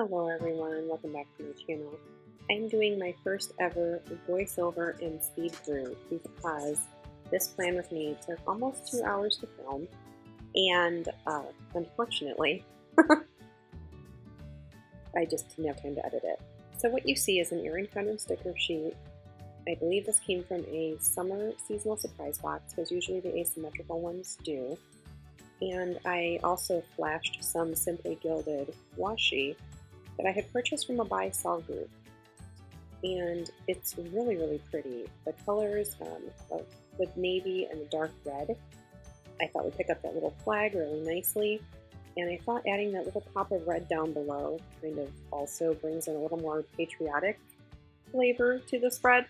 Hello everyone, welcome back to my channel. I'm doing my first ever voiceover and speed through because this plan with me took almost 2 hours to film, and unfortunately I just didn't have time to edit it. So what you see is an Erin Condren sticker sheet. I believe this came from a summer seasonal surprise box because usually the asymmetrical ones do. And I also flashed some Simply Gilded washi that I had purchased from a buy-sell group. And it's really, really pretty. The colors of the navy and the dark red, I thought would pick up that little flag really nicely. And I thought adding that little pop of red down below kind of also brings in a little more patriotic flavor to the spread.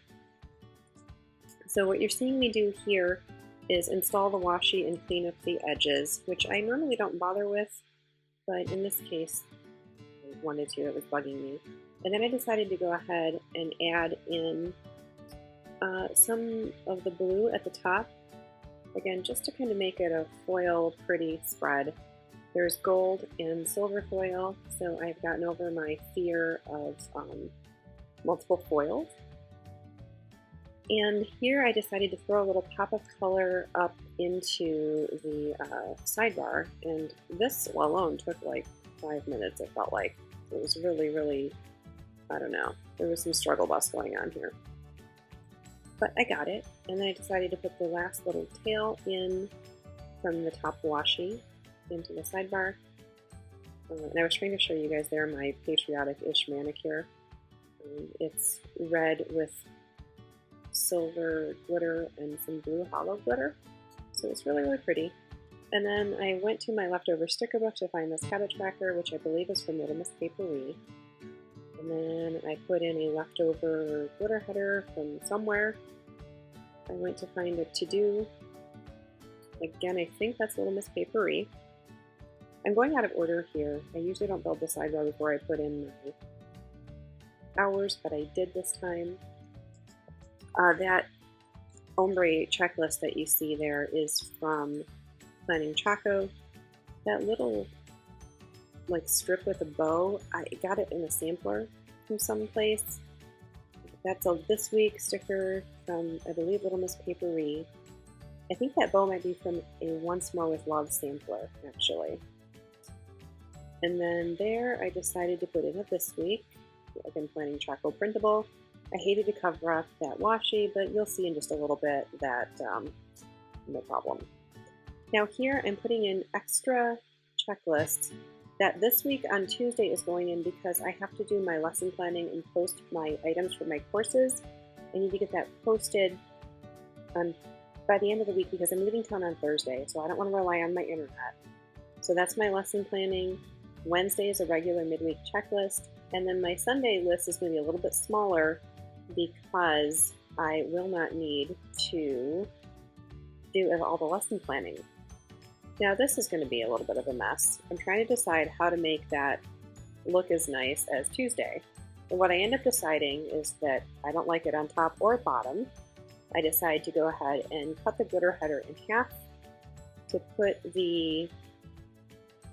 So what you're seeing me do here is install the washi and clean up the edges, which I normally don't bother with, but in this case I wanted to, it was bugging me. And then I decided to go ahead and add in some of the blue at the top, again just to kind of make it a foil pretty spread. There's gold and silver foil, so I've gotten over my fear of multiple foils. And here I decided to throw a little pop of color up into the sidebar, and this alone took like 5 minutes, it felt like. It was really, really, I don't know, there was some struggle bus going on here. But I got it, and then I decided to put the last little tail in from the top washi into the sidebar. And I was trying to show you guys there my patriotic-ish manicure. It's red with silver glitter and some blue hollow glitter, so it's really, really pretty. And then I went to my leftover sticker book to find this cabbage cracker, which I believe is from Little Miss Papery. And then I put in a leftover glitter header from somewhere. I went to find a to-do. Again, I think that's Little Miss Papery. I'm going out of order here. I usually don't build the sidebar before I put in my hours, but I did this time. That ombre checklist that you see there is from Planning Chaco. That little like strip with a bow, I got it in a sampler from someplace. That's a this week sticker from, I believe, Little Miss Papery. I think that bow might be from a Once More with Love sampler, actually. And then there I decided to put in a this week, again Planning Chaco printable. I hated to cover up that washi, but you'll see in just a little bit that no problem. Now here I'm putting in extra checklists that this week on Tuesday is going in because I have to do my lesson planning and post my items for my courses. I need to get that posted by the end of the week because I'm leaving town on Thursday, so I don't want to rely on my internet. So that's my lesson planning. Wednesday is a regular midweek checklist, and then my Sunday list is going to be a little bit smaller because I will not need to do all the lesson planning. Now this is going to be a little bit of a mess. I'm trying to decide how to make that look as nice as Tuesday. And what I end up deciding is that I don't like it on top or bottom. I decide to go ahead and cut the glitter header in half to put the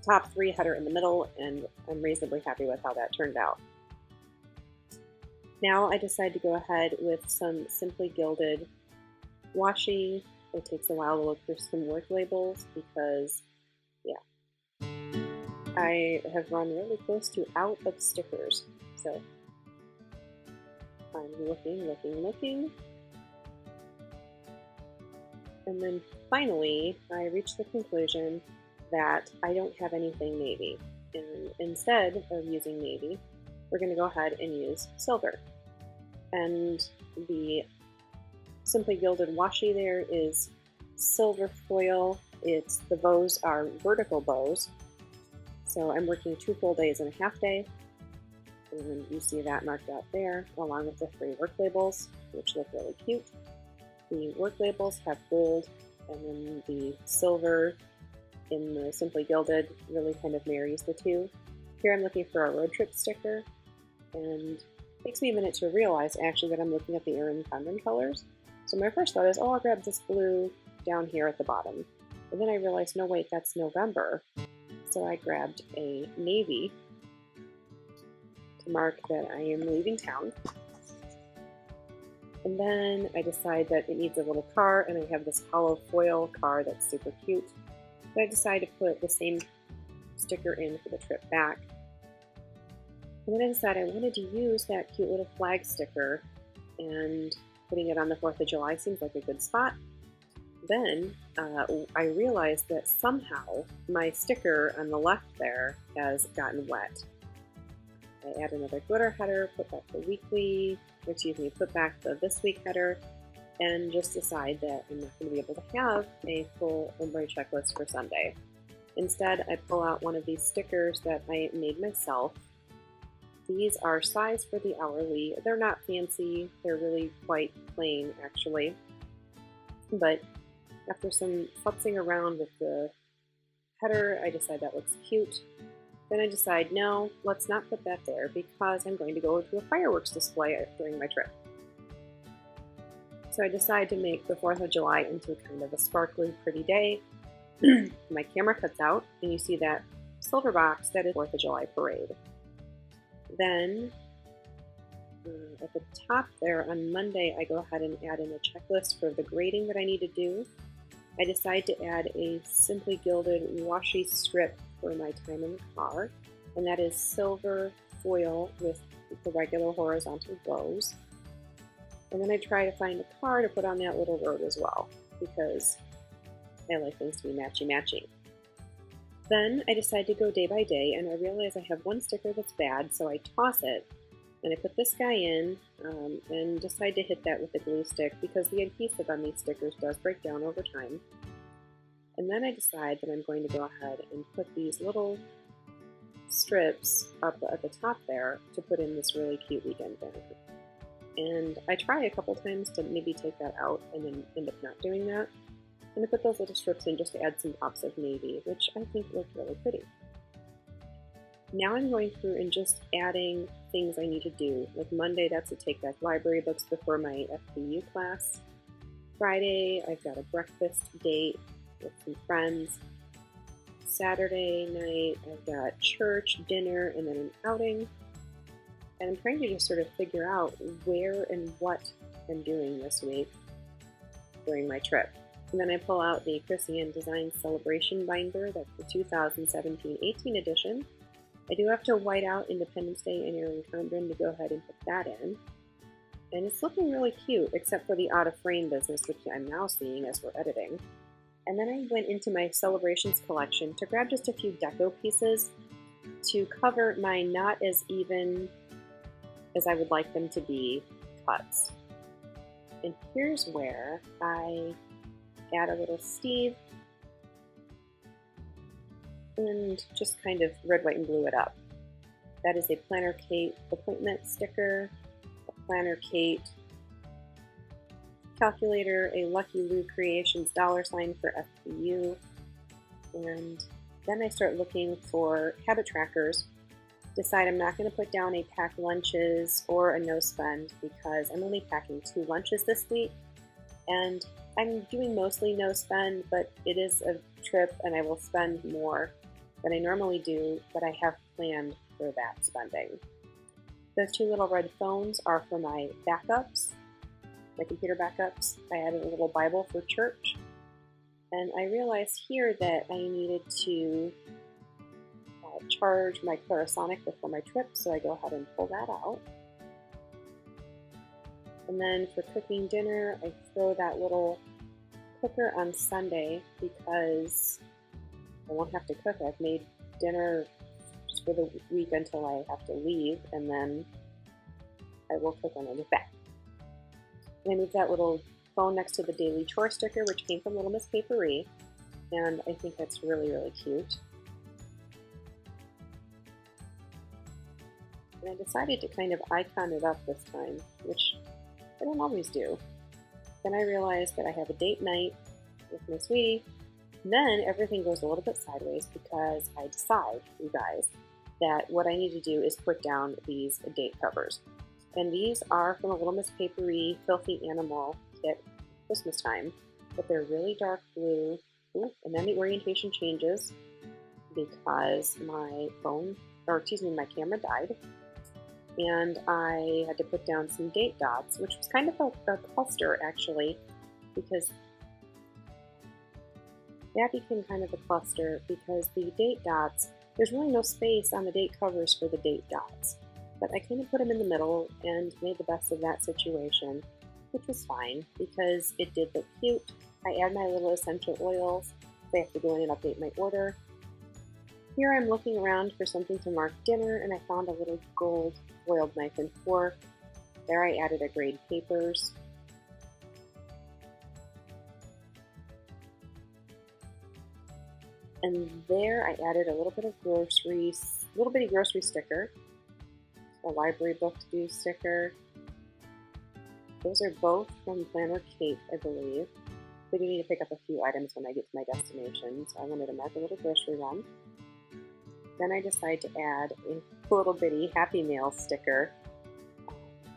top 3 header in the middle, and I'm reasonably happy with how that turned out. Now I decide to go ahead with some Simply Gilded washi. It takes a while to look for some work labels because, yeah, I have run really close to out of stickers. So I'm looking. And then finally, I reached the conclusion that I don't have anything navy. And instead of using navy, we're going to go ahead and use silver. And the Simply Gilded washi there is silver foil. The bows are vertical bows. So I'm working 2 full days and a half day. And you see that marked out there, along with the 3 work labels, which look really cute. The work labels have gold, and then the silver in the Simply Gilded really kind of marries the two. Here I'm looking for a road trip sticker, and it takes me a minute to realize actually that I'm looking at the Erin Condren colors. So my first thought is, oh, I'll grab this blue down here at the bottom. And then I realized, no wait, that's November. So I grabbed a navy to mark that I am leaving town. And then I decide that it needs a little car, and I have this hollow foil car that's super cute. But I decide to put the same sticker in for the trip back. And then I decided I wanted to use that cute little flag sticker, and putting it on the 4th of July seems like a good spot. Then I realized that somehow my sticker on the left there has gotten wet. I add another glitter header, put back put back the this week header, and just decide that I'm not going to be able to have a full ombre checklist for Sunday. Instead, I pull out one of these stickers that I made myself. These are size for the hourly. They're not fancy. They're really quite plain, actually. But after some futzing around with the header, I decide that looks cute. Then I decide, no, let's not put that there because I'm going to go to a fireworks display during my trip. So I decide to make the 4th of July into kind of a sparkly, pretty day. My camera cuts out, and you see that silver box that is 4th of July parade. Then at the top there on Monday, I go ahead and add in a checklist for the grading that I need to do. I decide to add a simply gilded washi strip for my time in the car, and that is silver foil with the regular horizontal bows. And then I try to find a car to put on that little road as well, because I like things to be matchy-matchy. Then I decide to go day by day, and I realize I have one sticker that's bad, so I toss it, and I put this guy in, and decide to hit that with a glue stick, because the adhesive on these stickers does break down over time. And then I decide that I'm going to go ahead and put these little strips up at the top there to put in this really cute weekend banner. And I try a couple times to maybe take that out and then end up not doing that. And I put those little strips in just to add some pops of navy, which I think look really pretty. Now I'm going through and just adding things I need to do. Like Monday, that's to take back library books before my FPU class. Friday, I've got a breakfast date with some friends. Saturday night, I've got church, dinner, and then an outing. And I'm trying to just sort of figure out where and what I'm doing this week during my trip. And then I pull out the Christian Design Celebration binder. That's the 2017-18 edition. I do have to white out Independence Day and Erin Condren to go ahead and put that in. And it's looking really cute, except for the out-of-frame business, which I'm now seeing as we're editing. And then I went into my Celebrations collection to grab just a few deco pieces to cover my not as even as I would like them to be cuts. And here's where I add a little Steve and just kind of red, white, and blue it up. That is a Planner Kate appointment sticker, a Planner Kate calculator, a Lucky Lou Creations $sign for FPU, and then I start looking for habit trackers. Decide I'm not going to put down a pack lunches or a no spend because I'm only packing 2 lunches this week, and I'm doing mostly no spend, but it is a trip and I will spend more than I normally do, but I have planned for that spending. Those 2 little red phones are for my backups, my computer backups. I added a little Bible for church, and I realized here that I needed to charge my Clarisonic before my trip, so I go ahead and pull that out. And then for cooking dinner, I throw that little cooker on Sunday because I won't have to cook. I've made dinner just for the week until I have to leave, and then I will cook when I get back. And I moved that little phone next to the daily chore sticker, which came from Little Miss Papery, and I think that's really, really cute. And I decided to kind of icon it up this time, which I don't always do. Then I realized that I have a date night with my sweetie. And then everything goes a little bit sideways because I decide, you guys, that what I need to do is put down these date covers. And these are from a Little Miss Papery Filthy Animal kit Christmas time, but they're really dark blue. Ooh, and then the orientation changes because my camera died. and I had to put down some date dots, which was kind of a cluster actually, because that became kind of a cluster because the date dots, there's really no space on the date covers for the date dots. But I kind of put them in the middle and made the best of that situation, which was fine because it did look cute. I add my little essential oils. So I have to go in and update my order. Here I'm looking around for something to mark dinner, and I found a little gold foiled knife and fork. There I added a grade papers. And there I added a little bit of groceries, little bitty grocery sticker, a library book to do sticker. Those are both from Planner Cape, I believe. I do need to pick up a few items when I get to my destination, so I wanted to mark a little grocery run. Then I decide to add a little bitty Happy Meal sticker,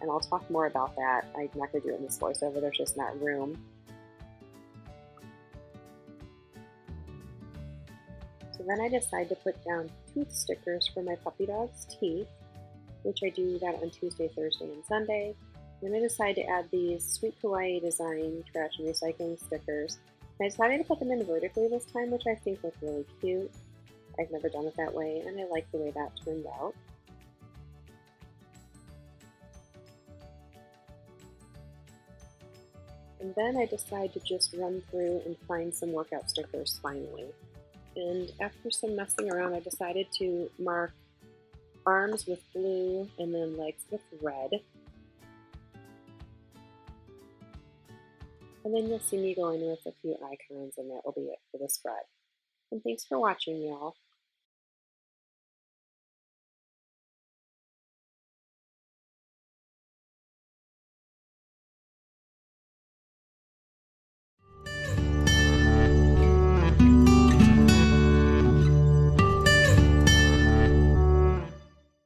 and I'll talk more about that. I'm not going to do it in this voiceover, there's just not room. So then I decide to put down tooth stickers for my puppy dog's teeth, which I do that on Tuesday, Thursday, and Sunday. Then I decide to add these Sweet Kawaii Design trash and recycling stickers. I decided to put them in vertically this time, which I think look really cute. I've never done it that way, and I like the way that turned out. And then I decide to just run through and find some workout stickers finally. And after some messing around, I decided to mark arms with blue and then legs with red. And then you'll see me go in with a few icons, and that will be it for the spread. And thanks for watching, y'all.